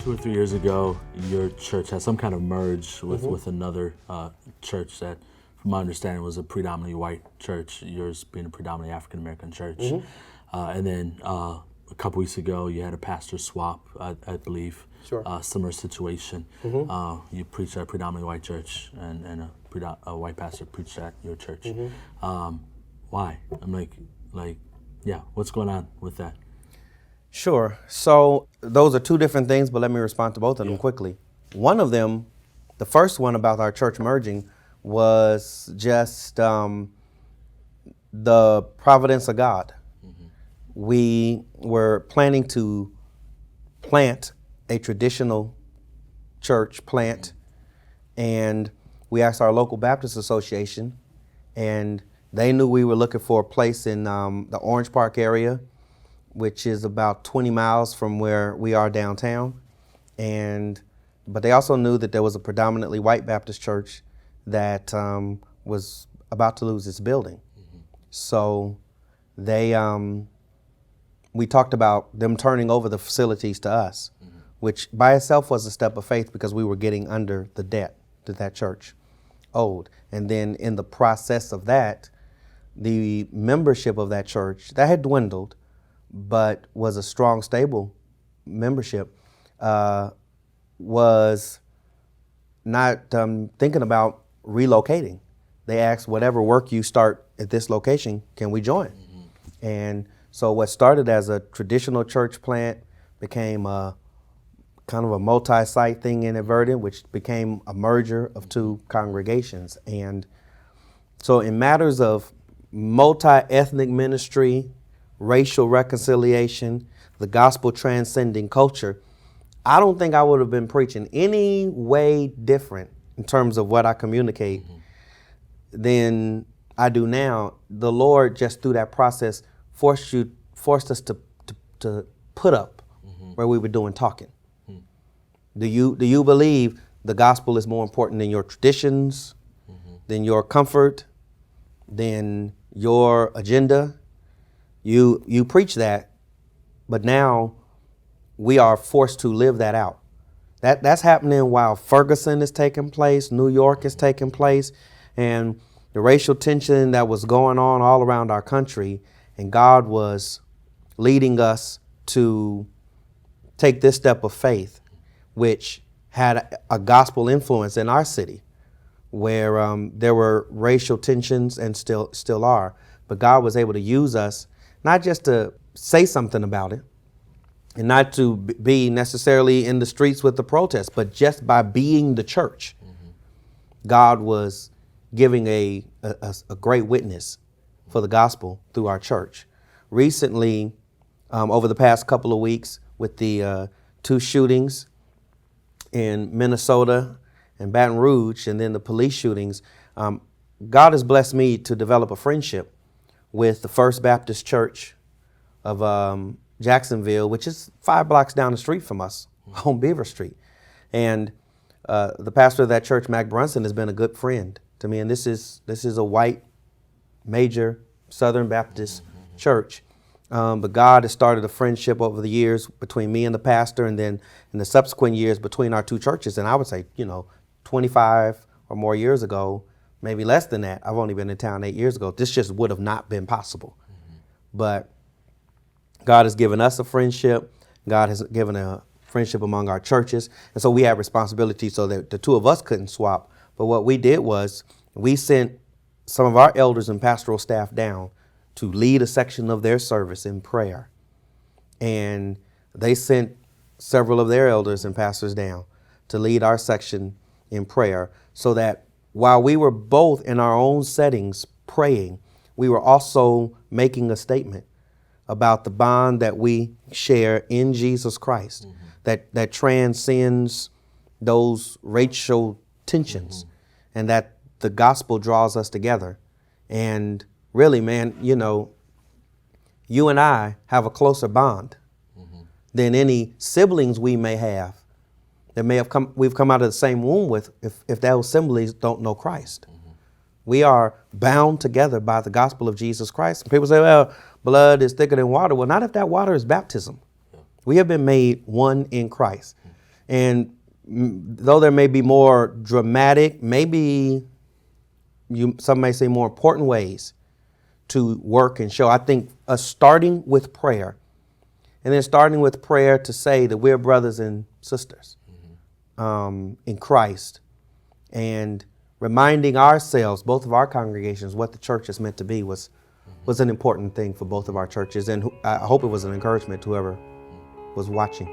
2 or 3 years ago, your church had some kind of merge with another church that, from my understanding, was a predominantly white church, yours being a predominantly African-American church. And then a couple weeks ago, you had a pastor swap, I believe. Sure. Similar situation. You preached at a predominantly white church, and a white pastor preached at your church. Why? I'm like, yeah, what's going on with that? Sure. So those are two different things, but let me respond to both of them quickly. One of them, the first one about our church merging, was just the providence of God. We were planning to plant a traditional church plant, and we asked our local Baptist association, and they knew we were looking for a place in the Orange Park area, which is about 20 miles from where we are downtown. But they also knew that there was a predominantly white Baptist church that was about to lose its building. So we talked about them turning over the facilities to us, which by itself was a step of faith because we were getting under the debt that that church owed. And then in the process of that, the membership of that church, that had dwindled, but was a strong, stable membership, was not thinking about relocating. They asked, whatever work you start at this location, can we join? And so what started as a traditional church plant became a kind of a multi-site thing in Verdant, which became a merger of two congregations. And so in matters of multi-ethnic ministry, racial reconciliation, the gospel transcending culture, I don't think I would have been preaching any way different in terms of what I communicate than I do now. The Lord just through that process forced us to put up where we were doing talking. Do you believe the gospel is more important than your traditions, than your comfort, than your agenda? You preach that, but now we are forced to live that out. That's happening while Ferguson is taking place, New York is taking place, and the racial tension that was going on all around our country, and God was leading us to take this step of faith, which had a gospel influence in our city, where there were racial tensions and still are, but God was able to use us not just to say something about it and not to be necessarily in the streets with the protests, but just by being the church, God was giving a great witness for the gospel through our church. Recently, over the past couple of weeks, with the two shootings in Minnesota and Baton Rouge, and then the police shootings, God has blessed me to develop a friendship with the First Baptist Church of Jacksonville, which is 5 blocks down the street from us, on Beaver Street. And the pastor of that church, Mac Brunson, has been a good friend to me. And this is a white, major Southern Baptist church. But God has started a friendship over the years between me and the pastor, and then in the subsequent years between our two churches. And I would say, 25 or more years ago, maybe less than that. I've only been in town 8 years ago. This just would have not been possible. But God has given us a friendship. God has given a friendship among our churches. And so we have responsibility so that the two of us couldn't swap. But what we did was we sent some of our elders and pastoral staff down to lead a section of their service in prayer. And they sent several of their elders and pastors down to lead our section in prayer, so that while we were both in our own settings praying, we were also making a statement about the bond that we share in Jesus Christ, that transcends those racial tensions, and that the gospel draws us together. And really, man, you and I have a closer bond than any siblings we may have that we've come out of the same womb with, if those siblings don't know Christ. We are bound together by the gospel of Jesus Christ. And people say, well, blood is thicker than water. Well, not if that water is baptism. We have been made one in Christ. And though there may be more dramatic, maybe some may say more important ways to work and show, I think us starting with prayer, and then starting with prayer to say that we're brothers and sisters in Christ, and reminding ourselves, both of our congregations, what the church is meant to be was an important thing for both of our churches. And I hope it was an encouragement to whoever was watching.